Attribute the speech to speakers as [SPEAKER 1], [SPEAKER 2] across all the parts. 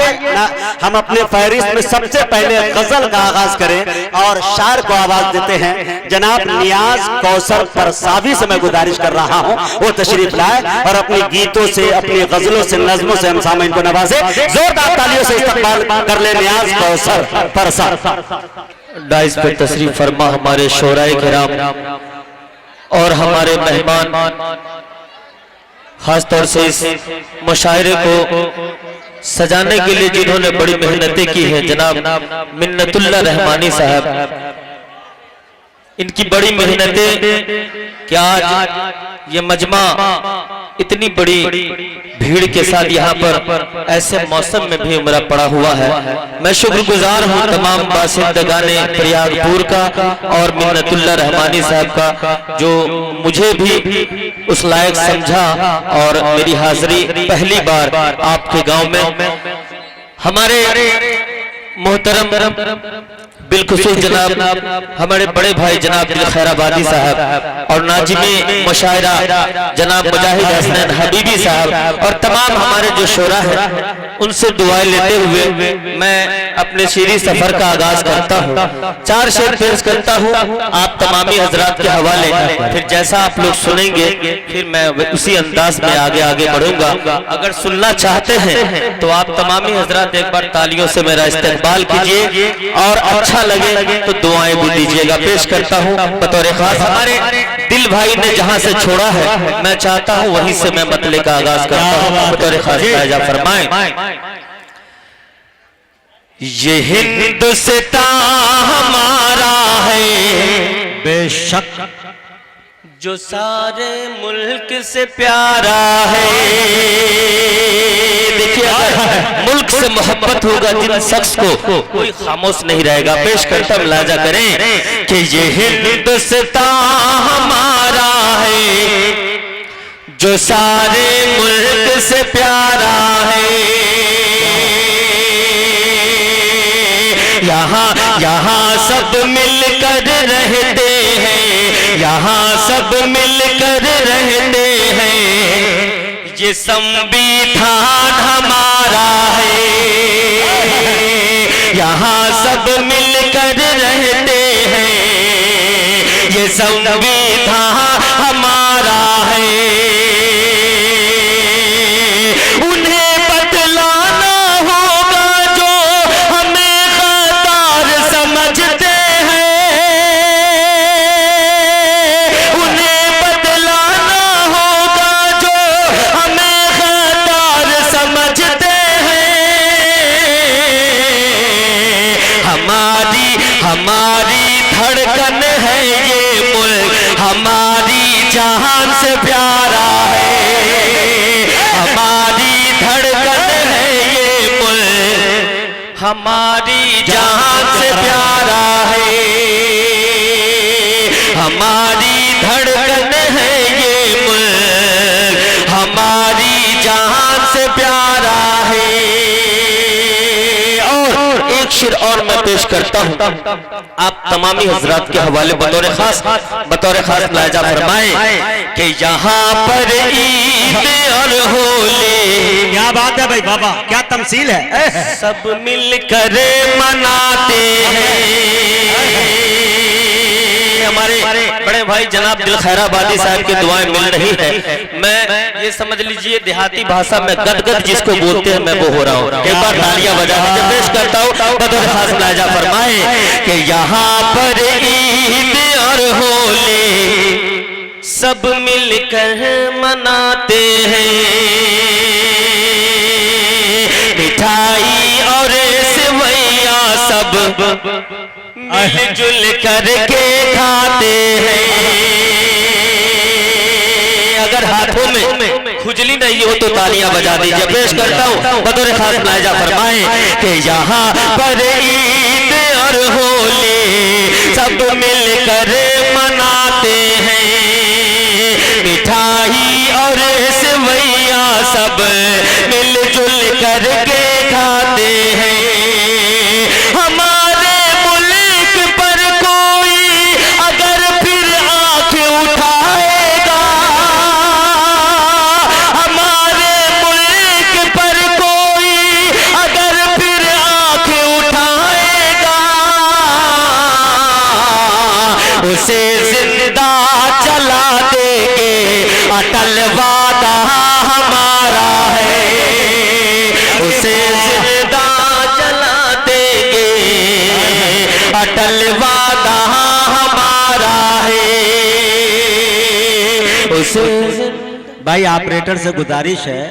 [SPEAKER 1] आइए हम अपने फहरिस्त में सबसे पहले गजल का आगाज करें और शायर को आवाज देते हैं। जनाब नियाज कौसर परसावी से मैं गुजारिश कर रहा हूं वो तशरीफ लाए और अपनी गीतों से, अपनी गजलों से, नज़मों से हम सामईन को नवाजे। जोरदार तालियों से इस्तकबाल कर ले नियाज कौसर परसावी।
[SPEAKER 2] डाइस पे तशरीफ फरमा हमारे शोराए किराम और हमारे मेहमान, खासतौर से इस मुशायरे को सजाने के लिए जिन्होंने बड़ी मेहनतें की हैं, जनाब मिन्नतुल्लाह रहमानी साहब। इनकी बड़ी मेहनतें कि आज ये मजमा इतनी बड़ी भीड़ के साथ यहाँ पर ऐसे मौसम में भी उमरा पड़ा हुआ है। मैं शुक्रगुजार हूँ तमाम बासिंदगाने प्रयागपुर का और मिन्नतुल्लाह रहमानी साहब का, जो मुझे भी उस लायक समझा और मेरी हाजिरी पहली बार आपके गांव में हमारे मोहतरम बिलखुसूस जनाब हमारे बड़े भाई जनाब दिल खैराबादी साहब और नाजिमी मुशायरा जनाब मुजाहिद हसनैन हबीबी साहब और तमाम हमारे जो शोरा है उनसे दुआएं लेते हुए मैं अपने शीरी सफर का आगाज करता हूँ। 4 शेर पेश करता हूँ आप तमामी हजरात के हवाले, फिर जैसा आप लोग सुनेंगे फिर मैं उसी अंदाज में आगे आगे बढ़ूंगा। अगर सुनना चाहते हैं तो आप तमामी हजरात एक बार तालियों से मेरा इस्तेकबाल कीजिए और अच्छा लगे तो दुआएं भी दीजिएगा। पेश करता हूँ बतौर खास हमारे दिल भाई ने जहाँ से छोड़ा है मैं चाहता हूँ वहीं से मैं मतले का आगाज करता हूँ। बतौर खास ताजा फरमाएं। ये हिंदुस्तान हमारा है
[SPEAKER 1] बेशक
[SPEAKER 2] जो सारे मुल्क से प्यारा है। देखिए अगर मुल्क से मोहब्बत होगा जिन शख्स को कोई खामोश नहीं रहेगा। पेश करता मुलाजा करें कि ये हिंदुस्तान हमारा है जो सारे मुल्क से प्यारा है। यहाँ सब मिलकर रहते हैं, यहाँ सब मिलकर रहते हैं। ये संविधान हमारा है, यहाँ सब मिलकर रहते हैं। ये संविधान हमारा है। उन्हें बतलाना होगा जो हमें गद्दार समझते हैं। उन्हें बतलाना होगा जो हमें गद्दार समझते हैं। हमारी धड़कन है ये मुल्क, हमारी जान से प्यारा है। हमारी धड़कन है ये मुल्क, हमारी जान से प्यारा है। हमारी धड़कन है ये मुल्क, हमारी जान से प्यारा है। और एक शेर और मैं पेश करता हूँ आप तमामी हजरात के हवाले बतौर खास लाजा फरमाएं कि यहाँ पर ईद और होली।
[SPEAKER 1] क्या बात है भाई बाबा, क्या तमसील है।
[SPEAKER 2] सब मिलकर मनाते हैं। हमारे बड़े भाई जनाब दिल खैराबादी साहब की दुआएं मिल रही है। मैं ये समझ लीजिए देहाती भाषा में गदगद जिसको बोलते हैं मैं वो हो रहा हूँ। एक बार तालियां बजा के पेश करता हूँ बतौर खास लाजा फरमाए कि यहाँ पर ईद और होली सब मिलकर मनाते हैं। मिठाई और सेवैया सब मिलजुल करके खाते हैं। अगर हाथों में खुजली नहीं हो तो तालियां बजा दीजिए। पेश करता हूँ बतौर खास लाजा फरमाए कि यहाँ पर ईद और होली सब मिलकर मनाते हैं। मिठाई और सेवैया सब मिलजुल करके खाते हैं। हमारे मुल्क पर कोई अगर फिर आंख उठाएगा, हमारे मुल्क पर कोई अगर
[SPEAKER 1] भाई ऑपरेटर से गुजारिश है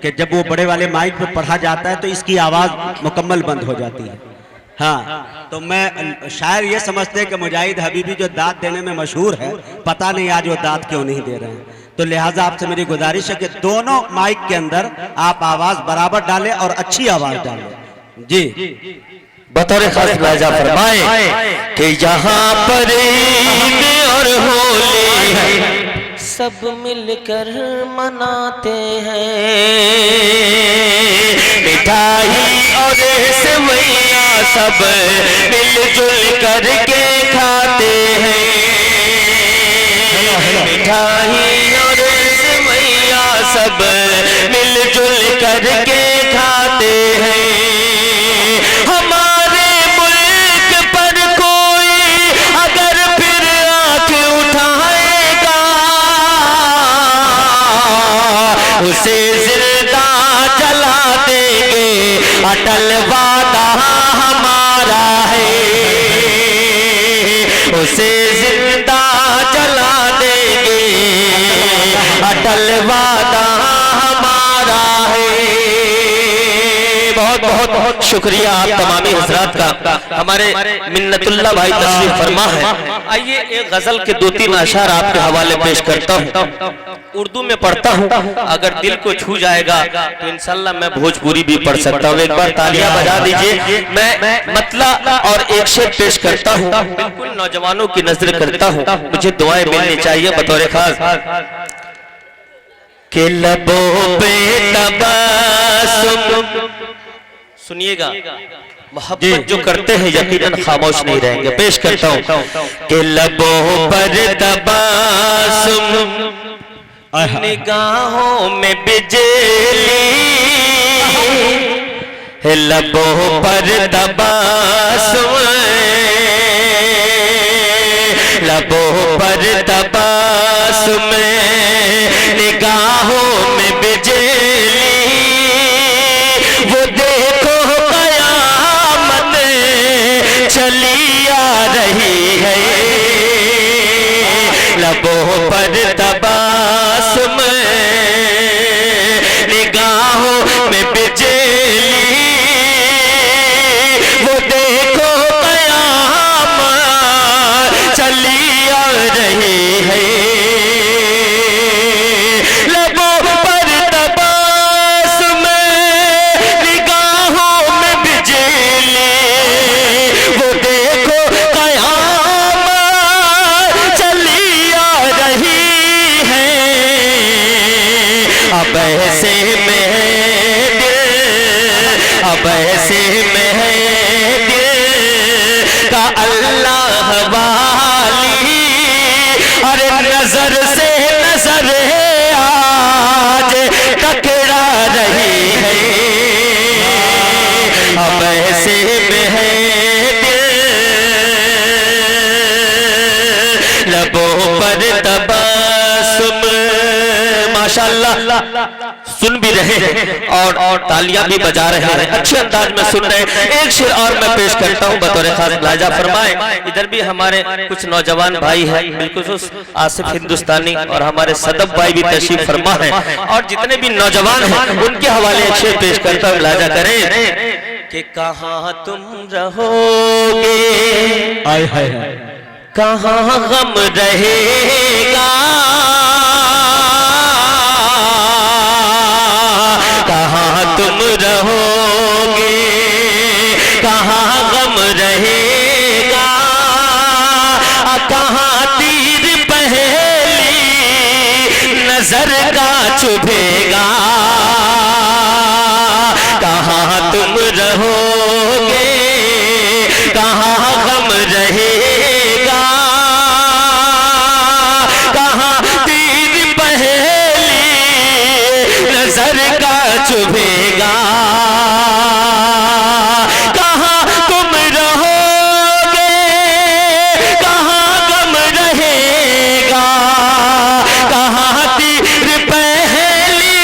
[SPEAKER 1] कि जब वो बड़े वाले माइक पे पढ़ा जाता है तो इसकी आवाज मुकम्मल बंद हो जाती है। हाँ, तो मैं शायर ये समझते हैं कि मुजाहिद हबीबी जो दाद देने में मशहूर है, पता नहीं आज वो दाद क्यों नहीं दे रहे हैं। तो लिहाजा आपसे मेरी गुजारिश है कि दोनों माइक के अंदर आप आवाज बराबर डालें और अच्छी आवाज डालें। जी,
[SPEAKER 2] बतौर खास लाजा फरमाए कि यहाँ पर ईद और होली सब मिलकर मनाते हैं, मिठाई और सेवैया सब मिलजुल करके खाते हैं, मिठाई और सेवैया सब मिलजुल करके खाते हैं। हमारे मुल्क पर कोई अगर फिर आंख उठाएगा उसे जिंदा जला देंगे, अटल वादा हमारा है, उसे जिंदा जला देंगे, अटल वादा हमारा है। बहुत बहुत बहुत शुक्रिया आप तमामी हजरात का। हमारे मिन्नतुल्लाह भाई तशरीफ फरमा है। आइए एक गजल के 2-3 अशार आपके हवाले पेश करता हूँ, उर्दू में पढ़ता हूँ, अगर दिल को छू जाएगा तो इंशाल्लाह मैं भोजपुरी भी पढ़ सकता हूँ। एक बार तालियां बजा दीजिए। मैं मतला और एक शेर पेश करता हूँ, बिल्कुल नौजवानों की नजर करता हूँ, मुझे दुआएं मिलनी चाहिए बतौर खास। के लबों पे तबस्सुम, सुनिएगा, मोहब्बत जो करते हैं यकीनन खामोश नहीं रहेंगे। पेश करता हूँ कि लबों पर तबस्सुम, निगाहों में बिजली, लबों पर तबस्सुम, लबों पर तबस्सुम, निगाहों में बिजली, वो देखो कयामत चली आ रही है, लबों पर तबस्सुम, निगाहों में बिजली, वो देखो कयामत चली आ रही है, लबों पर तबस्सुम, निगाहों में बिजली, वो देखो कयामत चली आ रही है। अब ऐसे में दिल, अब ऐसे में दिल का अल्लाह वाली, अरे नजर से नजर आज टकरा रही है। अब ऐसे में है दिल, लबों पर तबस्सुम। माशाअल्लाह सुन भी रहे हैं और तालियां भी बजा रहे हैं, अच्छे अंदाज में सुन रहे हैं। एक शेर और मैं पेश करता हूं बतौर खास लाजा फरमाए। इधर भी हमारे कुछ नौजवान भाई हैं, बिल्कुल आसिफ हिंदुस्तानी और हमारे सदब भाई भी तशरीफ फरमा है, और जितने भी नौजवान हैं उनके हवाले एक शेर पेश करता हूं, लाजा करें कि कहां तुम रहोगे, कहां गम रहेगा, कहां तुम रहोगे, कहां गम रहेगा, कहां तीर पहली नजर का चुभेगा, कहां तुम रहोगे, कहां गम रहेगा, कहां तीर पहली नजर का चुभेगा, कहां तुम रहोगे, कहां गम रहेगा, कहां तीर पहली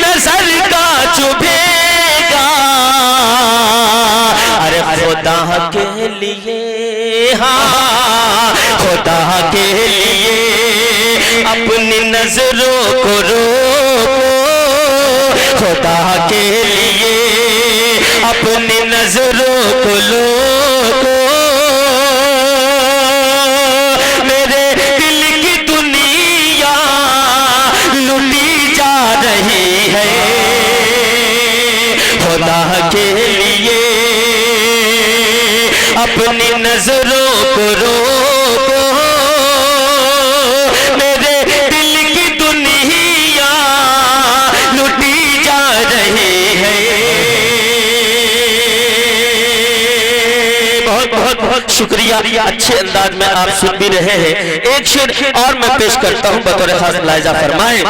[SPEAKER 2] नजर का चुभेगा। अरे खुदा के लिए, हाँ खुदा के लिए अपनी नजरों को रोको खुदा के लिए, अपनी नजरों को रोको। मेरे दिल की दुनिया लुटी जा रही है, खुदा के लिए अपनी नजरों को रोको। मेरे दिल की दुनिया लुटी जा रही है। बहुत बहुत बहुत शुक्रिया, अच्छे अंदाज में आप सुन भी रहे हैं। एक शेर और मैं पेश करता हूं बतौर खास मुलाहिजा फरमाएं,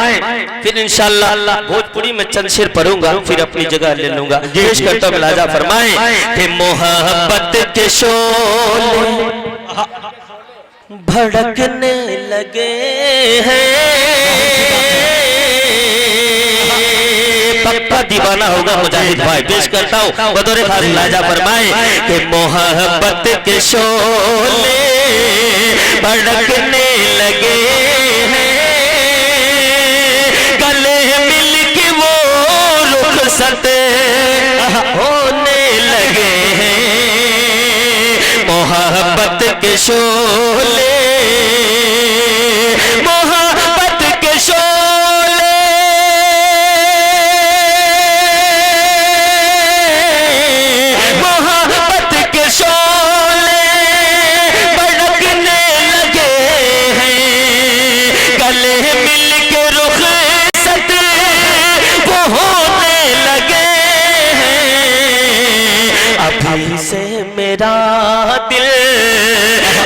[SPEAKER 2] फिर इंशाअल्लाह भोजपुरी में चंद शेर पढ़ूंगा, फिर अपनी जगह ले लूंगा। पेश करता हूं, मुलाहिजा फरमाएं कि मोहब्बत के शोले भड़कने लगे हैं। पक्का दीवाना होगा मुजाहिद भाई। पेश करता हूँ बतौर खास मुलाहिजा फरमाएं कि मोहब्बत के शोले भड़कने लगे हैं, गले मिल के वो रुखसत होने लगे हैं। मोहब्बत के शोले, मोहब्बत के शोले, मोहब्बत के शोले भड़कने लगे हैं, गले मिल के रुखसत वो होने लगे हैं। अभी से मेरा दिल,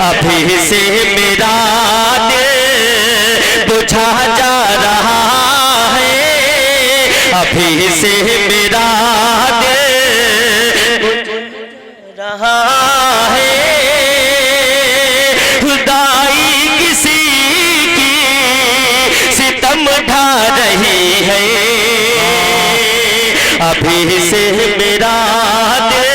[SPEAKER 2] अभी से मेरा दिल बुझा जा रहा है, अभी से मेरा दिल बुझ रहा है। खुदाई किसी की सितम ढा रही है, अभी से मेरा दिल।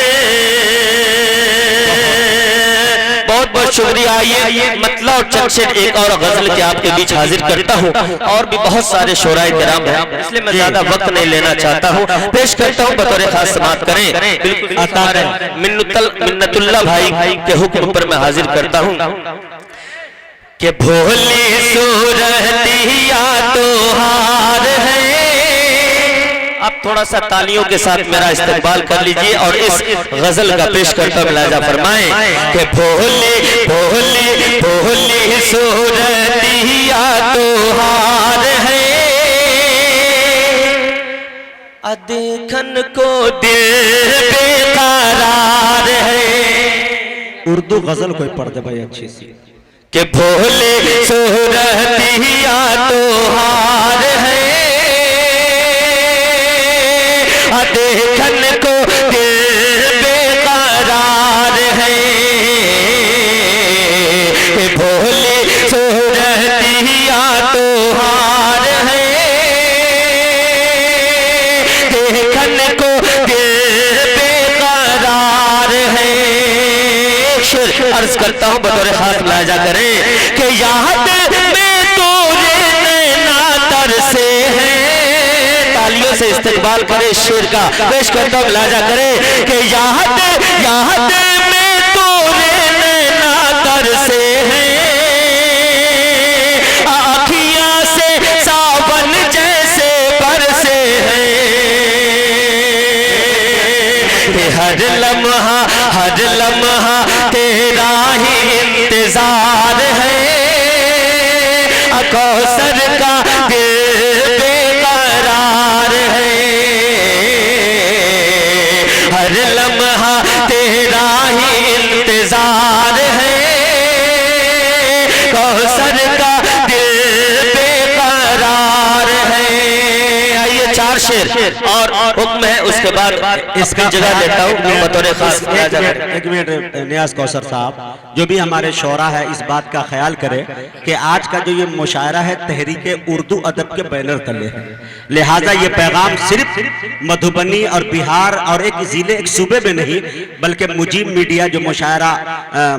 [SPEAKER 2] बहुत बहुत शुक्रिया। आइए मतलब और चंद शेर एक और गजल के आपके बीच हाजिर करता हूँ, और भी बहुत सारे शोराए किराम हैं, इसलिए मैं ज्यादा वक्त नहीं लेना चाहता हूँ। पेश करता हूँ बतौर खास समाअत करें। बिल्कुल मिन्नतुल्लाह भाई के हुक्म पर मैं हाजिर करता हूँ कि भोली सूरतिया तो हार है। आप थोड़ा सा तालियों के साथ मेरा इस्तेमाल कर लीजिए और इस गजल का पेश करता मुलाहिजा फरमाएं कि भोली भोली भोली सूरतिया तो हार है, देखन को दिल बेकरार है।
[SPEAKER 1] उर्दू गजल कोई पढ़ दे भाई अच्छी सी।
[SPEAKER 2] कि भोले सूरतिया तो हार है, देखन को दिल बेकरार है। कि भोले सूरतिया तो हार है, देखन को दिल बेकरार है। अर्ज करता हूँ बतौर खास मुलाहिजा करें कि याद में तोरे नैना तरसे हैं। तालियों से इस्तेमाल करें शेर का। पेश करता हूँ मुलाहिजा करें कि याद याद में तोरे नैना तरसे हैं, आँखियाँ से सावन जैसे बरसे हैं। हर लम्हा तेरा ही इंतजार है, कौसर का दिल बेकरार है। हर लम्हा तेरा ही इंतजार है, कौसर का दिल बेकरार है। आइए चार शेर शेर और हुक्म है, उसके बाद इसकी जगह लेता हूँ बतौर खास।
[SPEAKER 1] एक मिनट नियाज कौसर साहब, जो भी हमारे शोरा है इस बात का ख्याल करें कि आज का जो ये मुशायरा है तहरीक उर्दू अदब के बैनर तले है, लिहाजा ये पैगाम सिर्फ मधुबनी और बिहार और एक जिले एक सूबे में नहीं बल्कि मुजीब मीडिया जो मुशायरा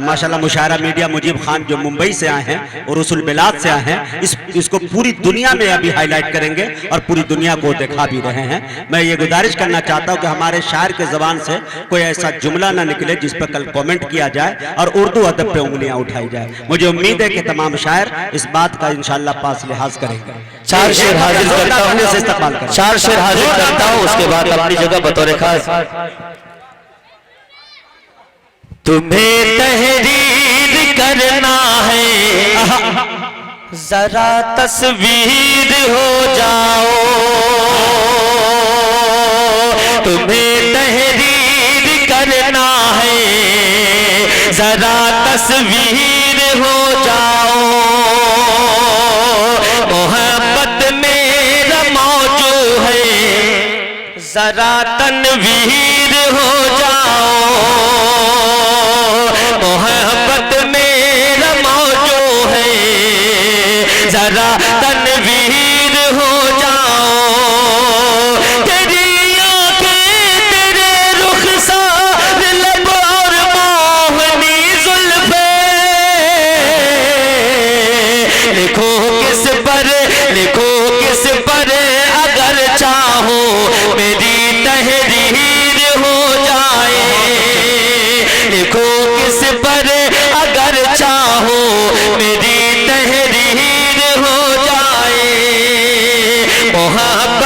[SPEAKER 1] माशाल्लाह मुशायरा मीडिया मुजीब खान जो मुंबई से आए हैं और रसूल बिलाद से आए हैं, इसको पूरी दुनिया में अभी हाईलाइट करेंगे और पूरी दुनिया को दिखा भी रहे हैं। मैं ये गुजारिश करना चाहता हूँ कि हमारे शायर के जबान से कोई ऐसा जुमला ना निकले जिस पर कल कमेंट किया जाए और उर्दू अदब पे उंगलियां उठाई जाए। मुझे उम्मीद है कि तमाम शायर इस बात का इंशाअल्लाह पास लिहाज करेंगे।
[SPEAKER 2] 4 शेर हाजिर करता हूँ, 4 शेर हाजिर करता हूँ, उसके बाद अपनी जगह बतौर खास। तुम्हें तहरीर करना है, जरा तस्वीर हो जाओ। तुम्हें तहरीर करना है, जरा तस्वीर हो जाओ। मोहब्बत मेरा मौजू है, जरा तनवीर हो जाओ। मोहब्बत मेरा मौजू है, जरा तनवीर हो जाओ। तेरी आंखें तेरे रुखसार लब और मोहनी जुल्फे, लिखो किस पर, लिखो किस पर, अगर चाहो मेरी तहरीर हो जाए। लिखो किस पर, अगर चाहो मेरी तहरीर हो जाए। मोहब्बत